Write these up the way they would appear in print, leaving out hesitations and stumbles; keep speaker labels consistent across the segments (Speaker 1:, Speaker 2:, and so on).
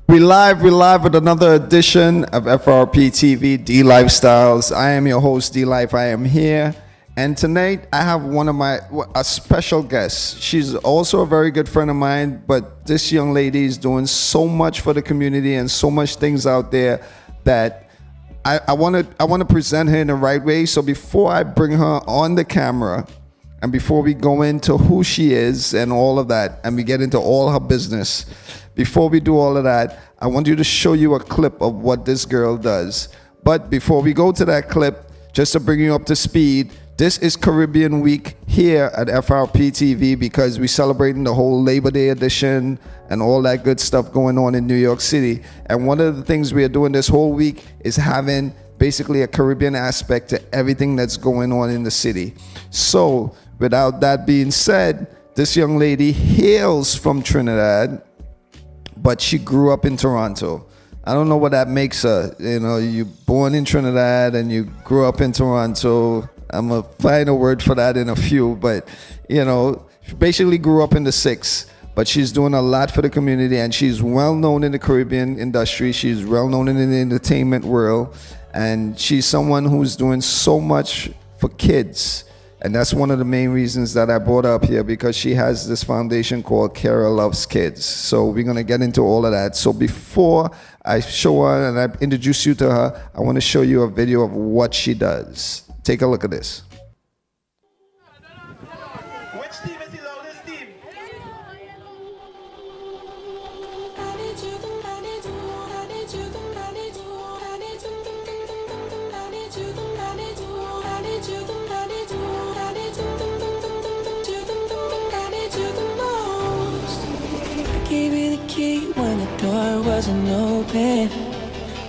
Speaker 1: We live with another edition of FRPTV D Lifestyles. I am your host, D Life. I am here. And tonight I have a special guest. She's also a very good friend of mine, but this young lady is doing so much for the community and so much things out there that I want to present her in the right way. So before I bring her on the camera and before we go into who she is and all of that, and we get into all her business, before we do all of that, I want you to show you a clip of what this girl does. But before we go to that clip, just to bring you up to speed, this is Caribbean Week here at FRPTV because we're celebrating the whole Labor Day edition and all that good stuff going on in New York City. And one of the things we are doing this whole week is having basically a Caribbean aspect to everything that's going on in the city. So without that being said, this young lady hails from Trinidad, but she grew up in Toronto. I don't know what that makes her. You know, you're born in Trinidad and you grew up in Toronto. I'm gonna find a word for that in a few, but you know, she basically grew up in the six, but she's doing a lot for the community and she's well known in the Caribbean industry. She's well known in the entertainment world, and she's someone who's doing so much for kids. And that's one of the main reasons that I brought her up here, because she has this foundation called Kerra Loves Kids. So we're going to get into all of that. So before I show her and I introduce you to her, I want to show you a video of what she does. Take a look at this.
Speaker 2: Which team is the loudest team?
Speaker 3: I gave you the key when the door wasn't open.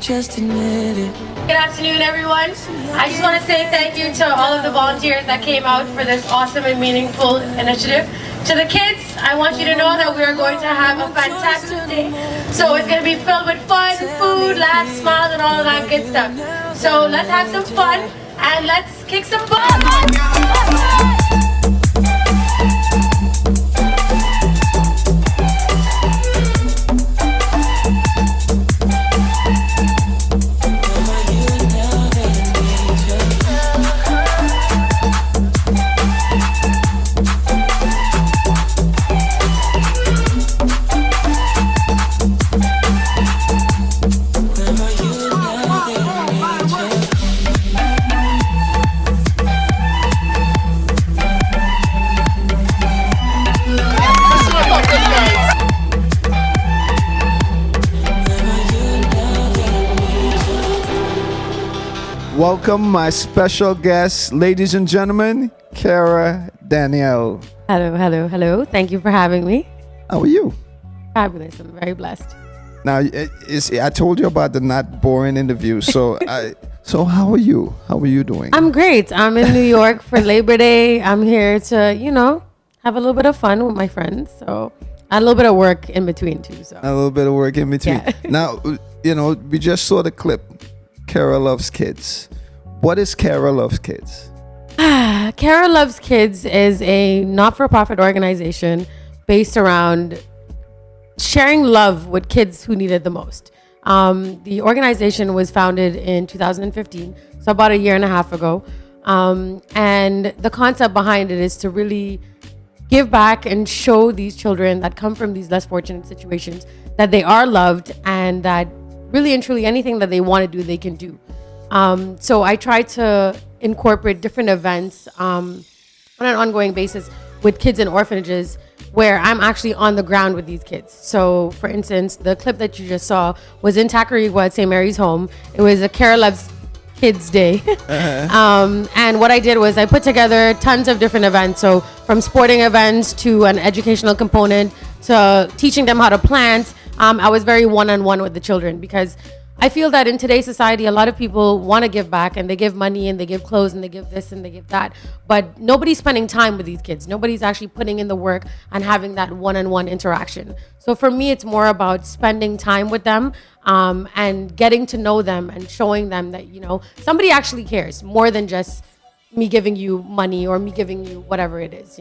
Speaker 3: Just admit it.
Speaker 4: Good afternoon, everyone. I just want to say thank you to all of the volunteers that came out for this awesome and meaningful initiative. To the kids, I want you to know that we are going to have a fantastic day. So it's going to be filled with fun, food, laughs, smiles, and all of that good stuff. So let's have some fun and let's kick some butt.
Speaker 1: Welcome my special guest, ladies and gentlemen, Kerra Denel.
Speaker 4: Hello. Thank you for having me.
Speaker 1: How are you?
Speaker 4: Fabulous. I'm very blessed.
Speaker 1: Now, I told you about the not boring interview. So, so how are you? How are you doing?
Speaker 4: I'm great. I'm in New York for Labor Day. I'm here to, have a little bit of fun with my friends. So, a little bit of work in between too. So
Speaker 1: a little bit of work in between.
Speaker 4: Yeah.
Speaker 1: Now, we just saw the clip. Kerra Loves Kids. What is Kerra Loves Kids?
Speaker 4: Kerra Loves Kids is a not-for-profit organization based around sharing love with kids who need it the most. The organization was founded in 2015, so about a year and a half ago. And the concept behind it is to really give back and show these children that come from these less fortunate situations that they are loved and that really and truly anything that they want to do, they can do. So I try to incorporate different events on an ongoing basis with kids in orphanages where I'm actually on the ground with these kids. So for instance, the clip that you just saw was in Tacarigua at St. Mary's Home. It was a Kerra Loves Kids Day. And what I did was I put together tons of different events. So from sporting events to an educational component to teaching them how to plant. I was very one-on-one with the children because I feel that in today's society, a lot of people want to give back and they give money and they give clothes and they give this and they give that. But nobody's spending time with these kids. Nobody's actually putting in the work and having that one-on-one interaction. So for me, it's more about spending time with them and getting to know them and showing them that, somebody actually cares more than just me giving you money or me giving you whatever it is,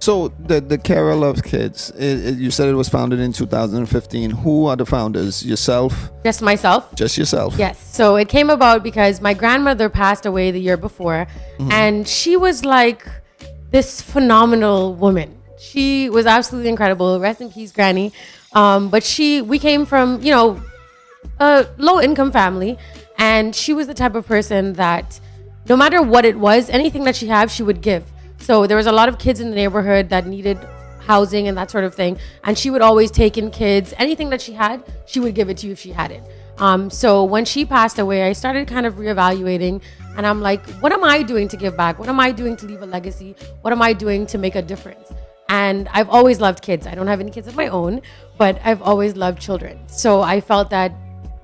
Speaker 1: So the Kerra Loves Kids, you said it was founded in 2015. Who are the founders? Yourself?
Speaker 4: Just myself.
Speaker 1: Just yourself?
Speaker 4: Yes. So it came about because my grandmother passed away the year before, and she was like this phenomenal woman. She was absolutely incredible. Rest in peace, Granny. But we came from, a low income family, and she was the type of person that no matter what it was, anything that she had, she would give. So there was a lot of kids in the neighborhood that needed housing and that sort of thing. And she would always take in kids. Anything that she had, she would give it to you if she had it. So when she passed away, I started kind of reevaluating. And I'm like, what am I doing to give back? What am I doing to leave a legacy? What am I doing to make a difference? And I've always loved kids. I don't have any kids of my own, but I've always loved children. So I felt that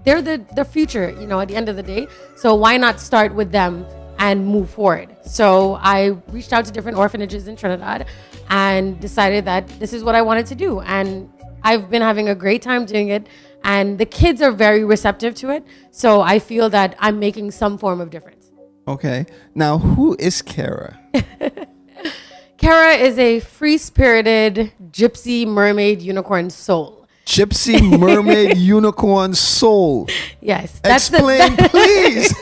Speaker 4: they're the future, at the end of the day. So why not start with them and move forward? So I reached out to different orphanages in Trinidad and decided that this is what I wanted to do. And I've been having a great time doing it. And the kids are very receptive to it. So I feel that I'm making some form of difference.
Speaker 1: Okay. Now, who is Kerra?
Speaker 4: Kerra is a free-spirited gypsy mermaid unicorn soul.
Speaker 1: Gypsy mermaid unicorn soul.
Speaker 4: Yes.
Speaker 1: Explain, please.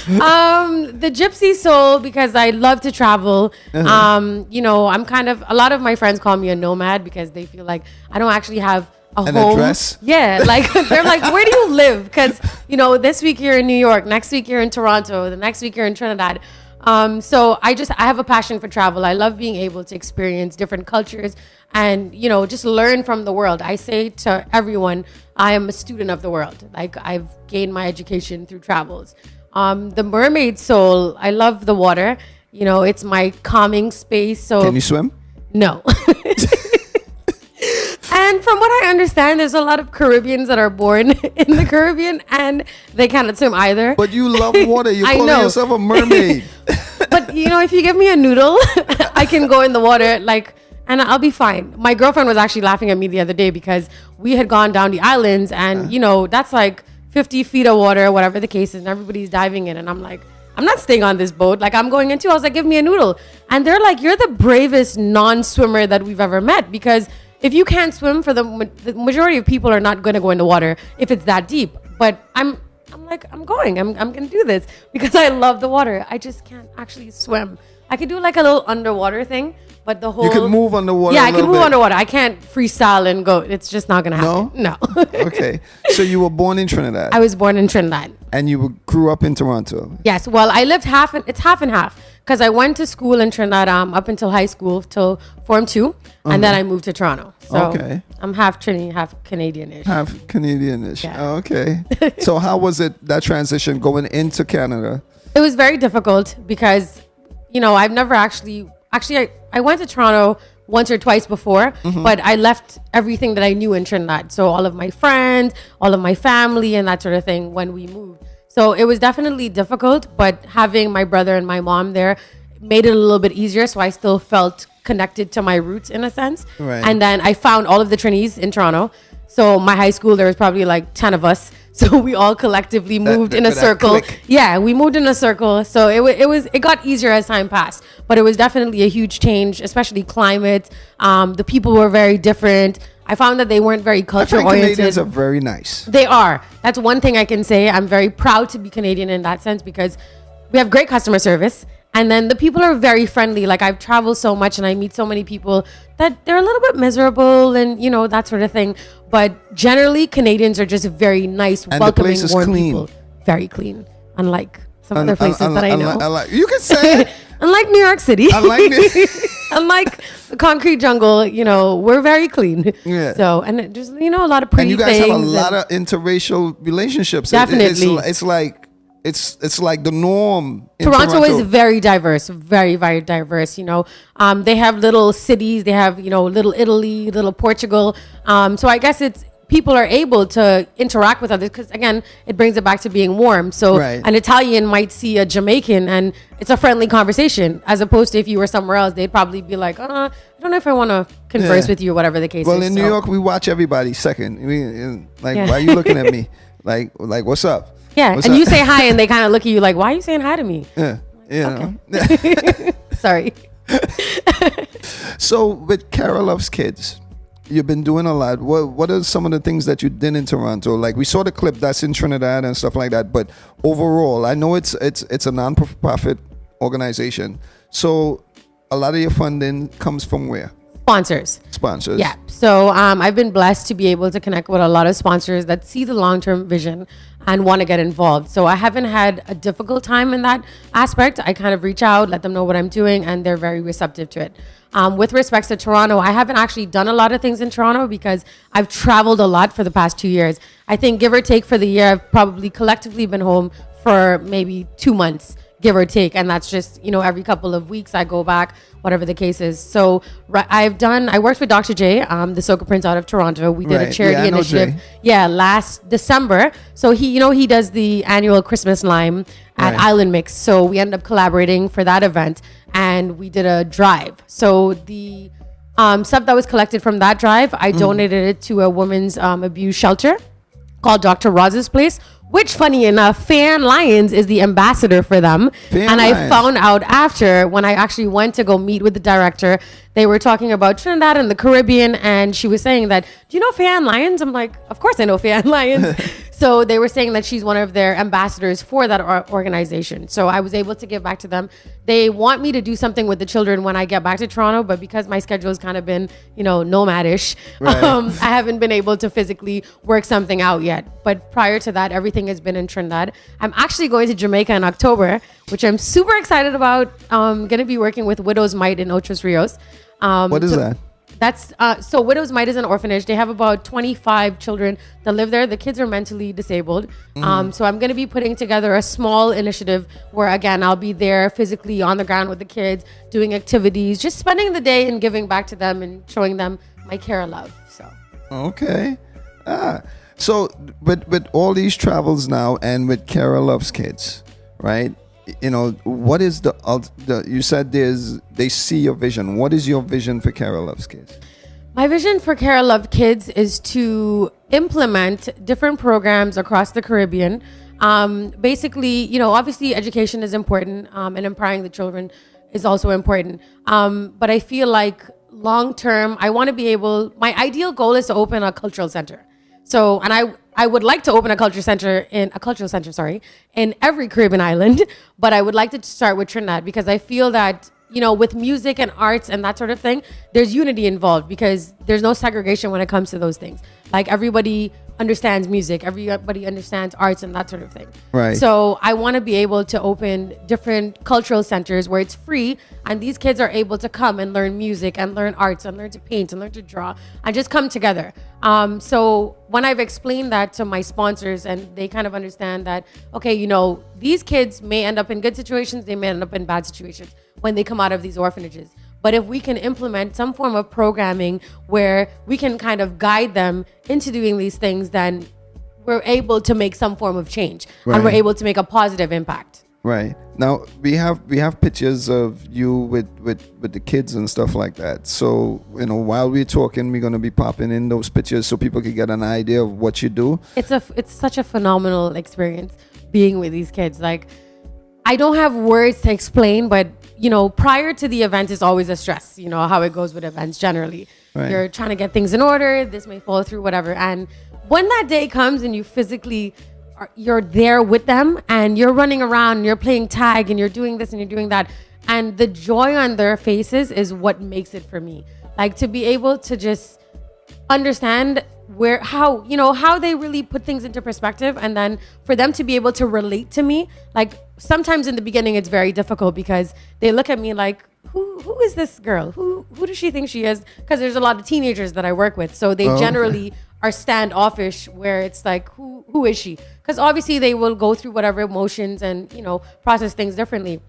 Speaker 4: The gypsy soul, because I love to travel. I'm a lot of my friends call me a nomad because they feel like I don't actually have
Speaker 1: an
Speaker 4: home.
Speaker 1: Address?
Speaker 4: Yeah, like they're like, where do you live? Because this week you're in New York, next week you're in Toronto, the next week you're in Trinidad. So I have a passion for travel. I love being able to experience different cultures and, just learn from the world. I say to everyone, I am a student of the world. Like I've gained my education through travels. The mermaid soul, I love the water. It's my calming space. So
Speaker 1: Can you swim?
Speaker 4: No. And from what I understand, there's a lot of Caribbeans that are born in the Caribbean and they cannot swim either.
Speaker 1: But you love water. You're
Speaker 4: I
Speaker 1: calling
Speaker 4: know.
Speaker 1: yourself a mermaid.
Speaker 4: But if you give me a noodle, I can go in the water and I'll be fine. My girlfriend was actually laughing at me the other day because we had gone down the islands and that's like 50 feet of water, whatever the case is, and everybody's diving in. And I'm like, I'm not staying on this boat. Like I'm going into. I was like, give me a noodle. And they're like, you're the bravest non-swimmer that we've ever met, because if you can't swim, the majority of people are not going to go in the water if it's that deep. But I'm like, I'm going to do this because I love the water. I just can't actually swim. I could do like a little underwater thing, but the whole...
Speaker 1: You can move underwater.
Speaker 4: Yeah, I can move underwater. I can't freestyle and go. It's just not going to happen. No.
Speaker 1: Okay. So you were born in Trinidad.
Speaker 4: I was born in Trinidad.
Speaker 1: And you grew up in Toronto.
Speaker 4: Yes. Well, I lived it's half and half, because I went to school in Trinidad up until high school, till Form 2, and then I moved to Toronto. So
Speaker 1: okay.
Speaker 4: I'm half Trini, half Canadian-ish.
Speaker 1: Half Canadian-ish.
Speaker 4: Yeah.
Speaker 1: Oh, okay. So how was it, that transition going into Canada?
Speaker 4: It was very difficult because, I've never actually I went to Toronto once or twice before, but I left everything that I knew in Trinidad. So all of my friends, all of my family and that sort of thing when we moved. So it was definitely difficult, but having my brother and my mom there made it a little bit easier. So I still felt connected to my roots in a sense.
Speaker 1: Right.
Speaker 4: And then I found all of the Trinis in Toronto. So my high school, there was probably like 10 of us. So we all collectively moved in a circle. Yeah, we moved in a circle. So it got easier as time passed. But it was definitely a huge change, especially climate. The people were very different. I found that they weren't very culture oriented.
Speaker 1: Canadians are very nice.
Speaker 4: They are. That's one thing I can say. I'm very proud to be Canadian in that sense, because we have great customer service. And then the people are very friendly. Like I've traveled so much and I meet so many people that they're a little bit miserable and, that sort of thing. But generally, Canadians are just very nice,
Speaker 1: and
Speaker 4: welcoming,
Speaker 1: the place is
Speaker 4: warm
Speaker 1: clean.
Speaker 4: people. Very clean. Unlike some other places that I know.
Speaker 1: You can say it.
Speaker 4: Unlike New York City.
Speaker 1: Unlike
Speaker 4: the concrete jungle, we're very clean.
Speaker 1: Yeah.
Speaker 4: So, and there's, a lot of pretty things.
Speaker 1: And you guys have a lot of interracial relationships.
Speaker 4: Definitely.
Speaker 1: It's like the norm in
Speaker 4: Toronto is very diverse, very, very diverse. They have little cities, they have, little Italy, little Portugal. So I guess people are able to interact with others because, again, it brings it back to being warm. So
Speaker 1: right.
Speaker 4: An Italian might see a Jamaican and it's a friendly conveation, as opposed to if you were somewhere else, they'd probably be like, I don't know if I want to converse with you or whatever the case is.
Speaker 1: Well, in New York, we watch everybody second. Why are you looking at me? Like, what's up?
Speaker 4: Yeah,
Speaker 1: What's
Speaker 4: and
Speaker 1: up?
Speaker 4: you say hi and they kind of look at you like, why are you saying hi to me?
Speaker 1: Yeah,
Speaker 4: Okay. Sorry.
Speaker 1: So with Kerra Loves Kids, you've been doing a lot. What are some of the things that you did in Toronto? Like we saw the clip that's in Trinidad and stuff like that. But overall, I know it's a non-profit organization. So a lot of your funding comes from where?
Speaker 4: Sponsors. Yeah. So I've been blessed to be able to connect with a lot of sponsors that see the long-term vision and want to get involved. So I haven't had a difficult time in that aspect. I kind of reach out, let them know what I'm doing, and they're very receptive to it. With respects to Toronto, I haven't actually done a lot of things in Toronto because I've traveled a lot for the past 2 years. I think give or take for the year, I've probably collectively been home for maybe 2 months, give or take. And that's just, every couple of weeks I go back, whatever the case is. So I worked with Dr. J, the Soca Prince out of Toronto. We did a charity initiative. Yeah, last December. So he does the annual Christmas Lime at Island Mix. So we ended up collaborating for that event and we did a drive. So the stuff that was collected from that drive, I donated it to a women's abuse shelter called Dr. Roz's Place, which, funny enough, Fan Lyons is the ambassador for them. I found out after, when I actually went to go meet with the director, they were talking about Trinidad and the Caribbean, and she was saying that, do you know Fan Lyons? I'm like, of course I know Fan Lyons. So they were saying that she's one of their ambassadors for that organization. So I was able to give back to them. They want me to do something with the children when I get back to Toronto, but because my schedule has kind of been, nomadish, I haven't been able to physically work something out yet. But prior to that, everything has been in Trinidad. I'm actually going to Jamaica in October, which I'm super excited about. I'm going to be working with Widow's Might in Ochos Rios.
Speaker 1: What is that?
Speaker 4: That's so Widow's Might is an orphanage. They have about 25 children that live there. The kids are mentally disabled. So I'm going to be putting together a small initiative where, again, I'll be there physically on the ground with the kids, doing activities, just spending the day and giving back to them and showing them my care and love. So
Speaker 1: okay. So with all these travels now and with Kerra Loves Kids, right? What is you said they see your vision. What is your vision for Kerra Loves Kids?
Speaker 4: My vision for Kerra Love Kids is to implement different programs across the Caribbean. Basically, obviously education is important, and empowering the children is also important. But I feel like long term, I want to be able, my ideal goal is to open a cultural center. So, and I would like to open a cultural center in every Caribbean island, but I would like to start with Trinidad because I feel that, with music and arts and that sort of thing, there's unity involved because there's no segregation when it comes to those things. Like everybody understands music, everybody understands arts and that sort of thing.
Speaker 1: Right.
Speaker 4: So I want to be able to open different cultural centers where it's free and these kids are able to come and learn music and learn arts and learn to paint and learn to draw and just come together. So when I've explained that to my sponsors and they kind of understand that, okay, these kids may end up in good situations, they may end up in bad situations when they come out of these orphanages. But if we can implement some form of programming where we can kind of guide them into doing these things, then we're able to make some form of change and we're able to make a positive impact.
Speaker 1: Right. Now we have pictures of you with the kids and stuff like that. So, while we're talking, we're going to be popping in those pictures so people can get an idea of what you do.
Speaker 4: It's such a phenomenal experience being with these kids. Like, I don't have words to explain, but prior to the event is always a stress, how it goes with events generally. Right. You're trying to get things in order, this may fall through, whatever. And when that day comes and you physically you're there with them and you're running around and you're playing tag and you're doing this and you're doing that, and the joy on their faces is what makes it for me. Like, to be able to just understand how they really put things into perspective, and then for them to be able to relate to me. Like, sometimes in the beginning it's very difficult because they look at me like, who is this girl? Who does she think she is? Because there's a lot of teenagers that I work with, so they generally are standoffish, where it's like, who is she? Because obviously they will go through whatever emotions and process things differently.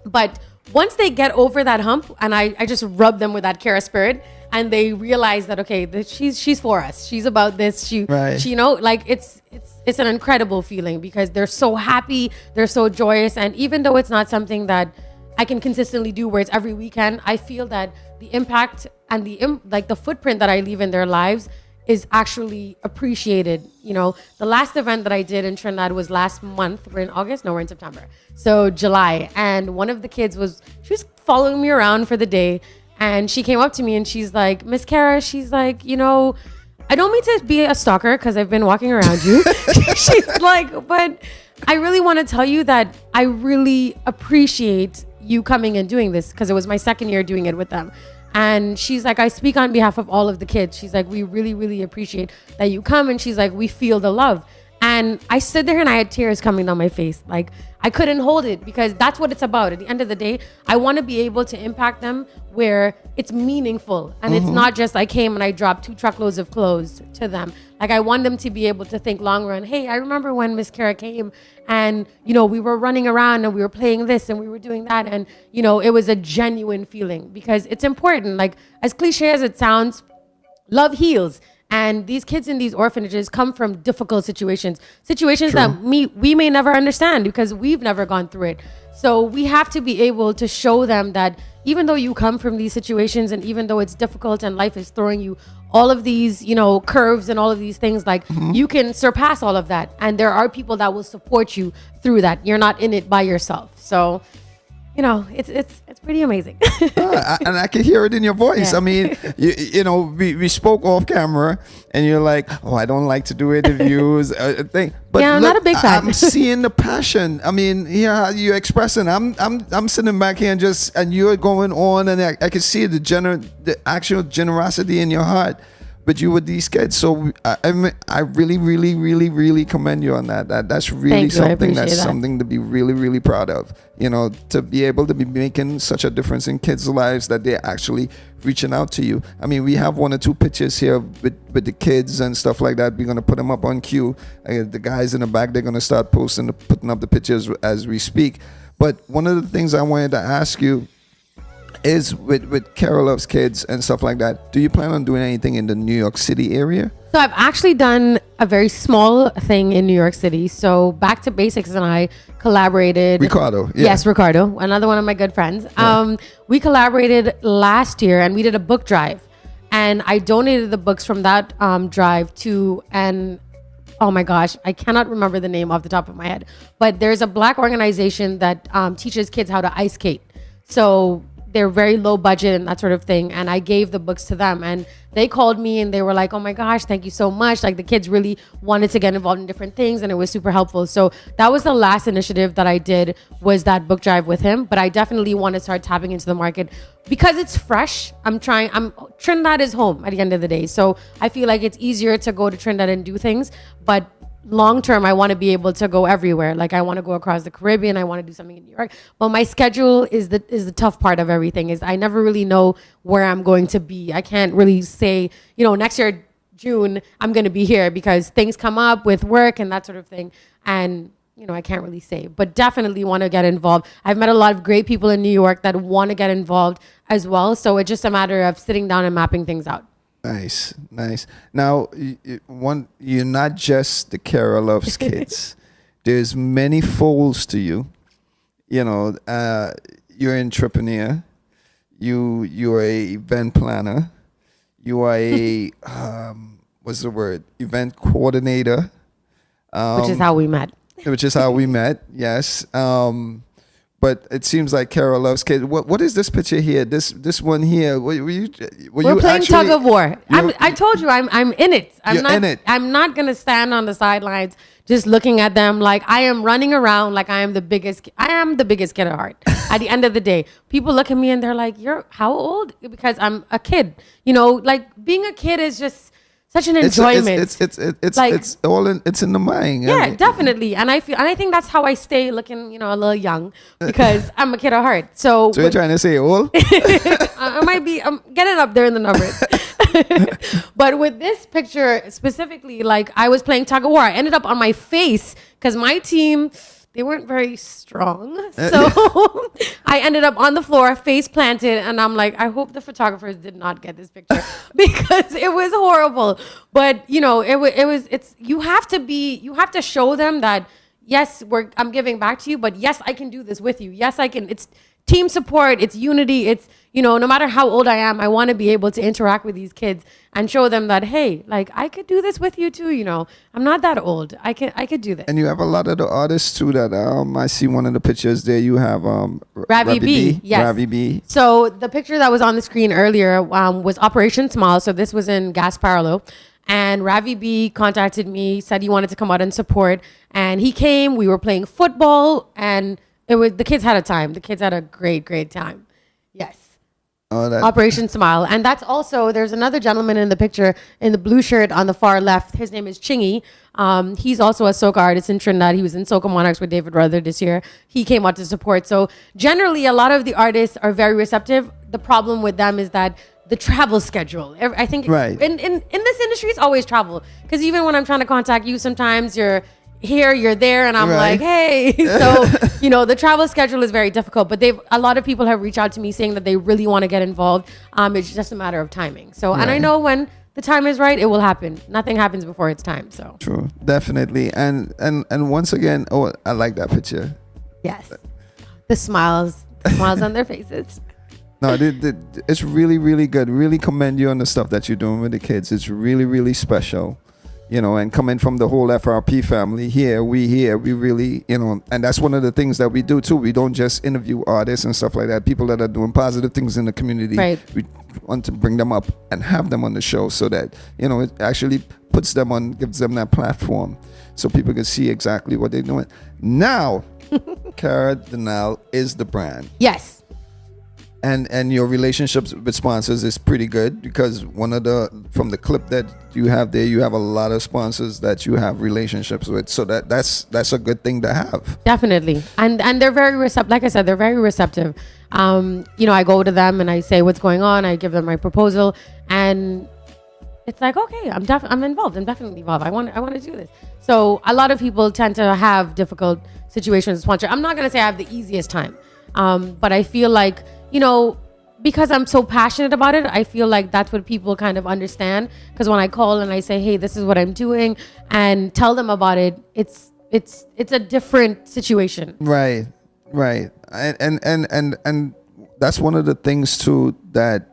Speaker 4: But once they get over that hump, and I just rub them with that Kerra spirit, and they realize that, okay, she's for us. She's about this. She it's an incredible feeling because they're so happy, they're so joyous, and even though it's not something that I can consistently do where it's every weekend, I feel that the impact and the footprint that I leave in their lives is actually appreciated. The last event that I did in Trinidad was last month. We're in August? No, we're in September. So July. And one of the kids she was following me around for the day. And she came up to me and she's like, Miss Kerra, she's like, you know, I don't mean to be a stalker because I've been walking around you. She's like, but I really want to tell you that I really appreciate you coming and doing this because it was my second year doing it with them. And she's like, I speak on behalf of all of the kids. She's like, we really, really appreciate that you come. And she's like, we feel the love. And I stood there and I had tears coming down my face. Like, I couldn't hold it because that's what it's about. At the end of the day, I want to be able to impact them where it's meaningful. And it's not just I came and I dropped 2 truckloads of clothes to them. Like, I want them to be able to think long run. Hey, I remember when Miss Kerra came and, you know, we were running around and we were playing this and we were doing that. And, you know, it was a genuine feeling because it's important. Like, as cliche as it sounds, love heals. And these kids in these orphanages come from difficult situations that we may never understand because we've never gone through it. So we have to be able to show them that even though you come from these situations and even though it's difficult and life is throwing you all of these, you know, curves and all of these things, like you can surpass all of that. And there are people that will support you through that. You're not in it by yourself. So, you know, it's pretty amazing.
Speaker 1: And I can hear it in your voice.
Speaker 4: Yeah.
Speaker 1: I mean, you know, we spoke off camera, and you're like, "Oh, I don't like to do interviews." Thing. But
Speaker 4: yeah, I'm
Speaker 1: look,
Speaker 4: not a big fan.
Speaker 1: I'm seeing the passion. I mean, yeah, you're expressing. I'm sitting back here and you're going on, and I can see the actual generosity in your heart. But you with these kids, so I really, really, really, really commend you on that. That's really something. That's something to be really, really proud of. You know, to be able to be making such a difference in kids' lives that they're actually reaching out to you. I mean, we have 1 or 2 pictures here with the kids and stuff like that. We're gonna put them up on cue. The guys in the back, they're gonna start putting up the pictures as we speak. But one of the things I wanted to ask you is with Kerra Loves Kids and stuff like that, do you plan on doing anything in the New York City area?
Speaker 4: So I've actually done a very small thing in New York City. So Back to Basics and I collaborated.
Speaker 1: Ricardo. Yeah.
Speaker 4: Yes, Ricardo, another one of my good friends.
Speaker 1: Yeah.
Speaker 4: We collaborated last year and we did a book drive. And I donated the books from that drive to oh my gosh, I cannot remember the name off the top of my head. But there's a Black organization that teaches kids how to ice skate. So they're very low budget and that sort of thing. And I gave the books to them and they called me and they were like, oh my gosh, thank you so much. Like the kids really wanted to get involved in different things and it was super helpful. So that was the last initiative that I did, was that book drive with him. But I definitely want to start tapping into the market because it's fresh. Trinidad is home at the end of the day. So I feel like it's easier to go to Trinidad and do things. But long term, I want to be able to go everywhere. Like I want to go across the Caribbean. I want to do something in New York. But my schedule is the tough part of everything. Is I never really know where I'm going to be. I can't really say, next year June I'm going to be here because things come up with work and that sort of thing. And I can't really say. But definitely want to get involved. I've met a lot of great people in New York that want to get involved as well. So it's just a matter of sitting down and mapping things out.
Speaker 1: Nice. Now, you're not just the Kerra Loves Kids. There's many folds to you. You're an entrepreneur. You're a event planner. You are a event coordinator.
Speaker 4: Which is how we met.
Speaker 1: Yes. But it seems like Kerra Loves Kids. What is this picture here? This one here. We're
Speaker 4: playing tug of war. I told you I'm in it.
Speaker 1: In it.
Speaker 4: I'm not gonna stand on the sidelines just looking at them like I am running around like I am the biggest kid at heart. At the end of the day, people look at me and they're like, "You're how old?" Because I'm a kid. Like being a kid is just such an enjoyment.
Speaker 1: It's in the mind.
Speaker 4: Yeah, definitely. And I think that's how I stay looking, a little young because I'm a kid at heart. So
Speaker 1: you're trying to say old?
Speaker 4: I might be. I'm getting up there in the numbers. But with this picture specifically, like I was playing tug of war. I ended up on my face because my team, they weren't very strong. So I ended up on the floor, face planted, and I'm like, I hope the photographers did not get this picture because it was horrible. But you have to show them that yes, I'm giving back to you, but yes, I can do this with you. Yes, I can. It's team support, it's unity, it's, you know, no matter how old I am, I want to be able to interact with these kids and show them that, hey, like I could do this with you too, you know. I'm not that old. I could do this.
Speaker 1: And you have a lot of the artists too that I see one of the pictures there. You have
Speaker 4: Ravi B. Yes.
Speaker 1: Ravi B.
Speaker 4: So the picture that was on the screen earlier was Operation Smile. So this was in Gasparilla. And Ravi B contacted me, said he wanted to come out and support. And he came, we were playing football, and the kids had a time. The kids had a great, great time. Yes. Operation Smile. And that's also, there's another gentleman in the picture in the blue shirt on the far left. His name is Chingy. He's also a soca artist in Trinidad. He was in Soca Monarchs with David Ruther this year. He came out to support. So generally, a lot of the artists are very receptive. The problem with them is that the travel schedule. I think
Speaker 1: right.
Speaker 4: in this industry, it's always travel. Because even when I'm trying to contact you, sometimes you're here, you're there, and I'm
Speaker 1: right.
Speaker 4: like, hey. So, you know, the travel schedule is very difficult. But a lot of people have reached out to me saying that they really want to get involved. It's just a matter of timing. So, right. And I know when the time is right, it will happen. Nothing happens before it's time. So
Speaker 1: true, definitely. And once again, I like that picture.
Speaker 4: Yes, the smiles on their faces.
Speaker 1: No, it's really, really good. Really commend you on the stuff that you're doing with the kids. It's really, really special, you know, and coming from the whole FRP family we really, you know, and that's one of the things that we do too. We don't just interview artists and stuff like that. People that are doing positive things in the community.
Speaker 4: Right.
Speaker 1: We want to bring them up and have them on the show so that, you know, it actually gives them that platform so people can see exactly what they're doing. Now, Kerra Denel is the brand.
Speaker 4: Yes.
Speaker 1: And your relationships with sponsors is pretty good because from the clip that you have there, you have a lot of sponsors that you have relationships with. So that's a good thing to have.
Speaker 4: Definitely. And they're very receptive. Like I said, they're very receptive. You know, I go to them and I say what's going on. I give them my proposal, and it's like, okay, I'm involved. I'm definitely involved. I want to do this. So a lot of people tend to have difficult situations with sponsor. I'm not going to say I have the easiest time, but I feel like, you know, because I'm so passionate about it, I feel like that's what people kind of understand. Because when I call and I say, hey, this is what I'm doing, and tell them about it, it's a different situation.
Speaker 1: Right. And that's one of the things too that,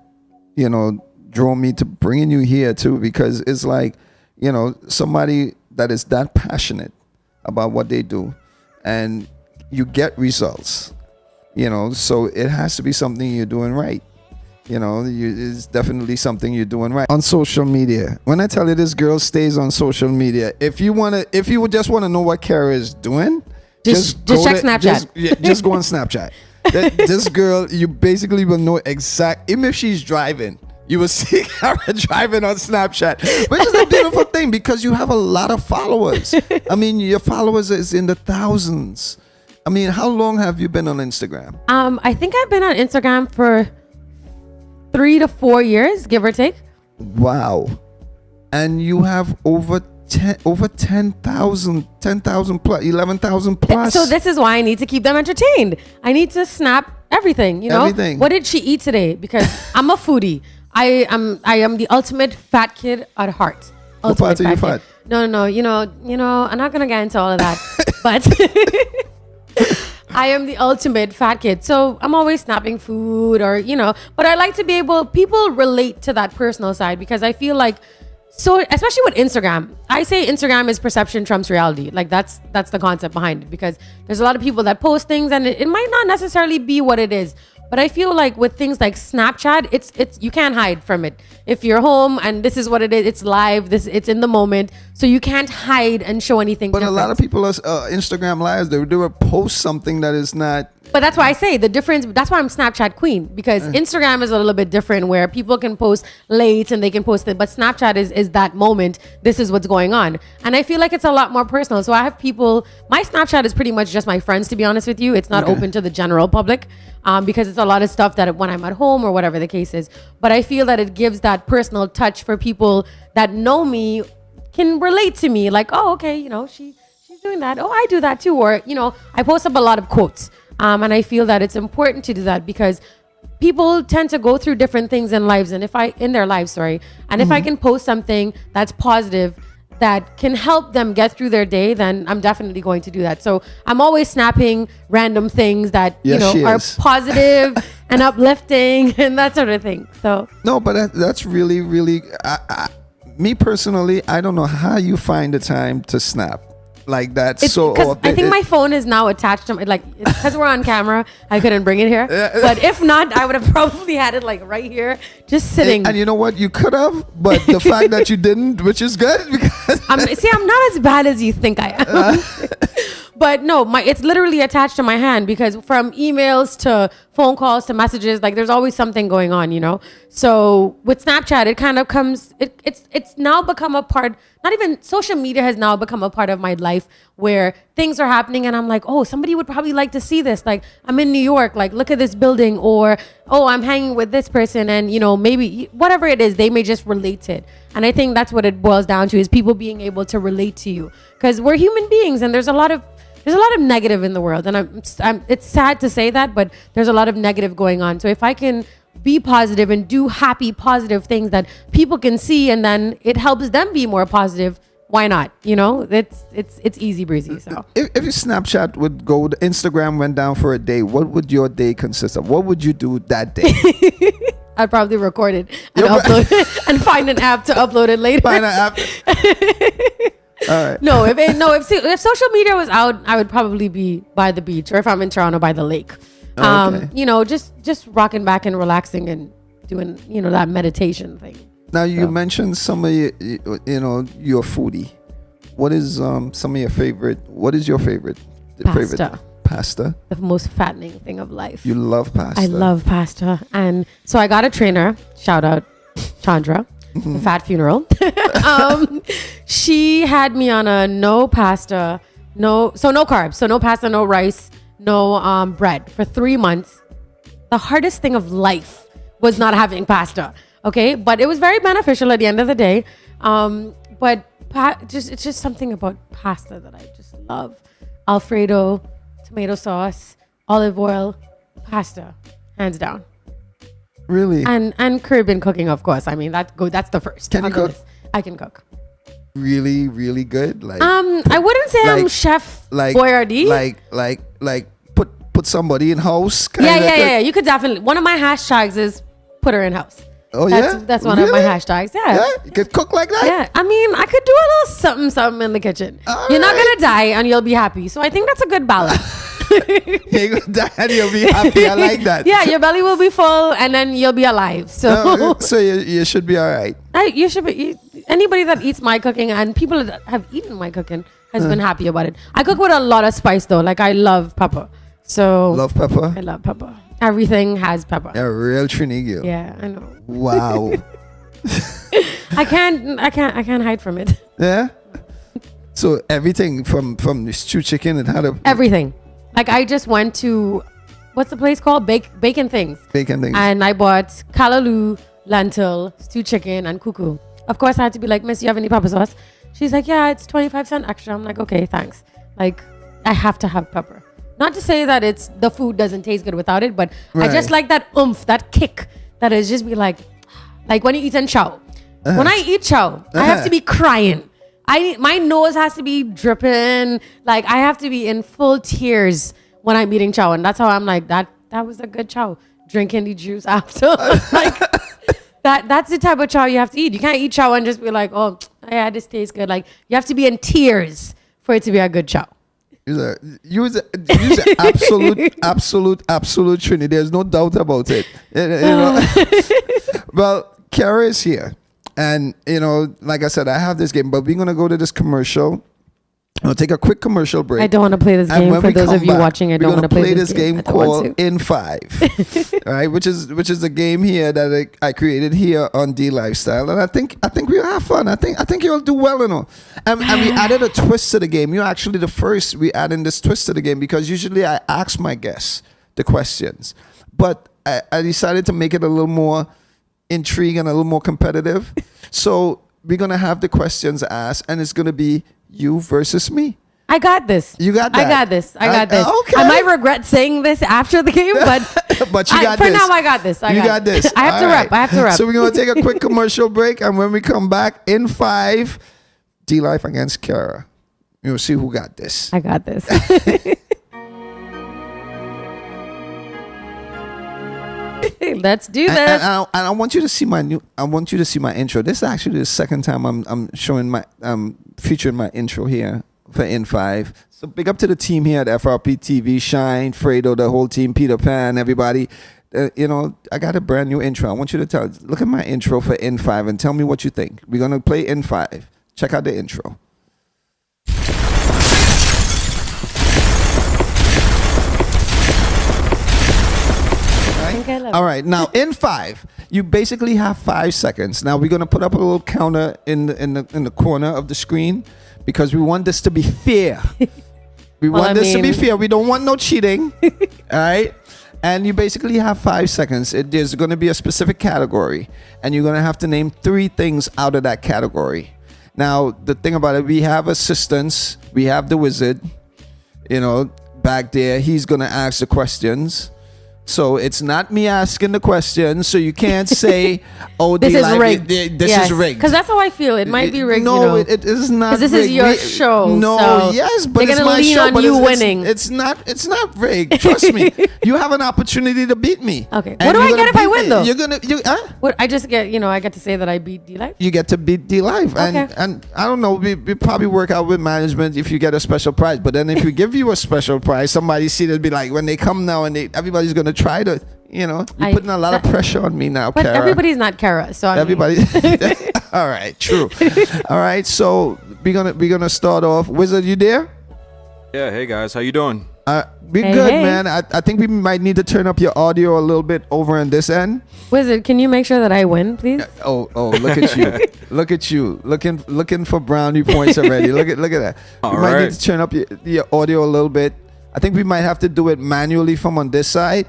Speaker 1: you know, drew me to bringing you here too, because it's like, you know, somebody that is that passionate about what they do and you get results. You know, so it has to be something you're doing right. You know, it's definitely something you're doing right. On social media, when I tell you this girl stays on social media, if you just want to know what Kerra is doing,
Speaker 4: just check Snapchat.
Speaker 1: Just go on Snapchat. This girl, you basically will know even if she's driving, you will see Kerra driving on Snapchat, which is a beautiful thing because you have a lot of followers. I mean, your followers is in the thousands. I mean, how long have you been on Instagram?
Speaker 4: I think I've been on Instagram for 3 to 4 years, give or take.
Speaker 1: Wow. And you have over 10,000 plus, 11,000 plus.
Speaker 4: So this is why I need to keep them entertained. I need to snap everything, you know?
Speaker 1: Everything.
Speaker 4: What did she eat today? Because I'm a foodie. I am the ultimate fat kid at heart.
Speaker 1: What part are you fat?
Speaker 4: No, you know, I'm not going to get into all of that. But I am the ultimate fat kid. So I'm always snapping food or, you know, but I like to be people relate to that personal side because I feel like, so especially with Instagram, I say Instagram is perception trumps reality. Like that's the concept behind it because there's a lot of people that post things and it might not necessarily be what it is. But I feel like with things like Snapchat, it's you can't hide from it. If you're home and this is what it is, it's live, it's in the moment, so you can't hide and show anything.
Speaker 1: But
Speaker 4: different.
Speaker 1: a lot of people are Instagram lives. They will post something that is not.
Speaker 4: But that's why I say the difference. That's why I'm Snapchat queen because Instagram is a little bit different where people can post late and they can post it, but Snapchat is that moment. This is what's going on, and I feel like it's a lot more personal. So I have people. My Snapchat is pretty much just my friends. To be honest with you, it's not open to the general public. Because it's a lot of stuff that when I'm at home or whatever the case is. But I feel that it gives that personal touch for people that know me can relate to me. Like, oh, okay, you know, she's doing that. Oh, I do that too. Or, you know, I post up a lot of quotes. And I feel that it's important to do that because people tend to go through different things in their lives, sorry. And if I can post something that's positive, that can help them get through their day, then I'm definitely going to do that. So I'm always snapping random things that
Speaker 1: Yes, she
Speaker 4: are
Speaker 1: is.
Speaker 4: positive and uplifting and that sort of thing. So
Speaker 1: No, but that's really, really. Me personally, I don't know how you find the time to snap like that.
Speaker 4: it's
Speaker 1: So
Speaker 4: because I think my phone is now attached to like, because we're on camera, I couldn't bring it here. But if not, I would have probably had it like right here, just sitting.
Speaker 1: And you know what? You could have, but the fact that you didn't, which is good, because
Speaker 4: I'm not as bad as you think I am. But no, it's literally attached to my hand, because from emails to phone calls to messages, like there's always something going on, So with Snapchat, it kind of comes, it's now become a part, not even social media has now become a part of my life where things are happening and I'm like, oh, somebody would probably like to see this. Like I'm in New York, like look at this building, or, oh, I'm hanging with this person, and maybe whatever it is, they may just relate to it. And I think that's what it boils down to, is people being able to relate to you, because we're human beings and there's a lot of negative in the world, and it's sad to say that, but there's a lot of negative going on. So if I can be positive and do happy, positive things that people can see, and then it helps them be more positive, why not? It's easy breezy. So
Speaker 1: if your Snapchat would go, the Instagram went down for a day, what would your day consist of? What would you do that day?
Speaker 4: I'd probably record it and upload it and find an app to upload it later.
Speaker 1: Find an app. All right.
Speaker 4: No, if social media was out, I would probably be by the beach, or if I'm in Toronto, by the lake.
Speaker 1: Okay.
Speaker 4: Just rocking back and relaxing and doing, that meditation thing.
Speaker 1: Now you mentioned some of your, you're a foodie. What is some of your favorite? What is your favorite?
Speaker 4: Pasta.
Speaker 1: Pasta.
Speaker 4: The most fattening thing of life.
Speaker 1: You love pasta.
Speaker 4: I love pasta, and so I got a trainer. Shout out Chandra. The Fat Funeral. She had me on a no pasta, no carbs, so no pasta, no rice, no bread for 3 months. The hardest thing of life was not having pasta. Okay, but it was very beneficial at the end of the day. But it's just something about pasta that I just love. Alfredo, tomato sauce, olive oil, pasta, hands down.
Speaker 1: Really?
Speaker 4: And Caribbean cooking, of course. I mean, that's the first.
Speaker 1: Can you cook?
Speaker 4: I can cook.
Speaker 1: Really, really good. Like
Speaker 4: I wouldn't say I'm Chef Boyardee.
Speaker 1: Like put somebody in house.
Speaker 4: Yeah. You could definitely. One of my hashtags is put her in house.
Speaker 1: Oh,
Speaker 4: that's one of my hashtags. Yeah.
Speaker 1: You could cook like that.
Speaker 4: Yeah, I mean, I could do a little something in the kitchen. You're not gonna die and you'll be happy. So I think that's a good balance.
Speaker 1: You're gonna die and you'll be happy. I like that.
Speaker 4: Yeah, your belly will be full and then you'll be alive. So
Speaker 1: so you should be all right.
Speaker 4: You should be. Anybody that eats my cooking, and people that have eaten my cooking, has been happy about it. I cook with a lot of spice though. Like I love pepper. So
Speaker 1: love pepper.
Speaker 4: I love pepper. Everything has pepper.
Speaker 1: A real Trini girl.
Speaker 4: Yeah, I know.
Speaker 1: Wow.
Speaker 4: I can't hide from it.
Speaker 1: Yeah. So everything from the stew chicken, it had
Speaker 4: everything. Like I just went to, what's the place called? Bacon Things.
Speaker 1: Bacon Things.
Speaker 4: And I bought callaloo, lentil, stew chicken, and cuckoo. Of course, I had to be like, Miss, you have any pepper sauce? She's like, yeah, it's 25 cents extra. I'm like, okay, thanks. Like, I have to have pepper. Not to say that the food doesn't taste good without it, but right. I just like that oomph, that kick, that is just be like when you eat in chow. When I eat chow, I have to be crying. My nose has to be dripping. Like I have to be in full tears when I'm eating chow, and that's how I'm like that was a good chow. Drinking the juice after, like that's the type of chow you have to eat. You can't eat chow and just be like, oh yeah, this tastes good. Like you have to be in tears for it to be a good chow.
Speaker 1: You're the absolute Trini. There's no doubt about it. Well, Kerra is here. And, like I said, I have this game, but we're going to go to this commercial. I'll take a quick commercial break.
Speaker 4: I don't want to play this game. For those of you watching, I don't want to play this game.
Speaker 1: We're going to play this game called In 5. All right, which is a game here that I created here on D Lifestyle. And I think we'll have fun. I think you'll do well, And we added a twist to the game. You're actually the first we added this twist to the game, because usually I ask my guests the questions. But I decided to make it a little more intrigue and a little more competitive. So we're going to have the questions asked, and it's going to be you versus me.
Speaker 4: I got this.
Speaker 1: You got that?
Speaker 4: I got this.
Speaker 1: Okay.
Speaker 4: I might regret saying this after the game, but
Speaker 1: you got this.
Speaker 4: For now, I got this. I got this. I have to rep.
Speaker 1: So we're going to take a quick commercial break, and when we come back, in 5, D-Life against Kerra. We'll see who got this.
Speaker 4: I got this. Let's do this.
Speaker 1: And I want you to see my intro. This is actually the second time I'm showing featuring my intro here for N5. So big up to the team here at FRPTV, Shine, Fredo, the whole team, Peter Pan, everybody. I got a brand new intro. I want you to look at my intro for N5 and tell me what you think. We're gonna play N5. Check out the intro. All right, now in 5, you basically have 5 seconds. Now we're gonna put up a little counter in the corner of the screen because we want this to be fair. We want this to be fair. We don't want no cheating. All right, and you basically have 5 seconds. There's gonna be a specific category, and you're gonna have to name 3 things out of that category. Now the thing about it, we have assistants. We have the wizard. Back there, he's gonna ask the questions. So it's not me asking the question, so you can't say, "Oh,
Speaker 4: this is rigged."
Speaker 1: This is rigged.
Speaker 4: Because that's how I feel. It might be rigged.
Speaker 1: No, it is not.
Speaker 4: Because this is your show.
Speaker 1: No,
Speaker 4: so
Speaker 1: yes, but
Speaker 4: they're
Speaker 1: it's
Speaker 4: gonna
Speaker 1: my
Speaker 4: lean
Speaker 1: show.
Speaker 4: on
Speaker 1: But
Speaker 4: you winning.
Speaker 1: It's not rigged. Trust me. You have an opportunity to beat me.
Speaker 4: Okay.
Speaker 1: And
Speaker 4: What do I
Speaker 1: you're
Speaker 4: get if
Speaker 1: gonna
Speaker 4: I
Speaker 1: beat
Speaker 4: win,
Speaker 1: me.
Speaker 4: though?
Speaker 1: You're gonna.
Speaker 4: What I just get, I get to say that I beat D-Life.
Speaker 1: You get to beat D-Life.
Speaker 4: Okay.
Speaker 1: And I don't know, we probably work out with management if you get a special prize. But then if we give you a special prize, somebody see it be like, when they come now and everybody's going to try to, you're putting a lot of pressure on me now,
Speaker 4: But
Speaker 1: Kerra.
Speaker 4: everybody's not Kerra, so
Speaker 1: Everybody. All right, true. All right, so we're gonna start off. Wizard, you there?
Speaker 5: Yeah, hey guys, how you doing?
Speaker 1: We're
Speaker 4: Hey,
Speaker 1: good,
Speaker 4: hey.
Speaker 1: man. I think we might need to turn up your audio a little bit over on this end.
Speaker 4: Wizard, can you make sure that I win, please?
Speaker 1: Oh, look at you. Look at you. Looking for brownie points already. Look at that.
Speaker 5: All
Speaker 1: we might
Speaker 5: right.
Speaker 1: need to turn up your audio a little bit. I think we might have to do it manually from on this side.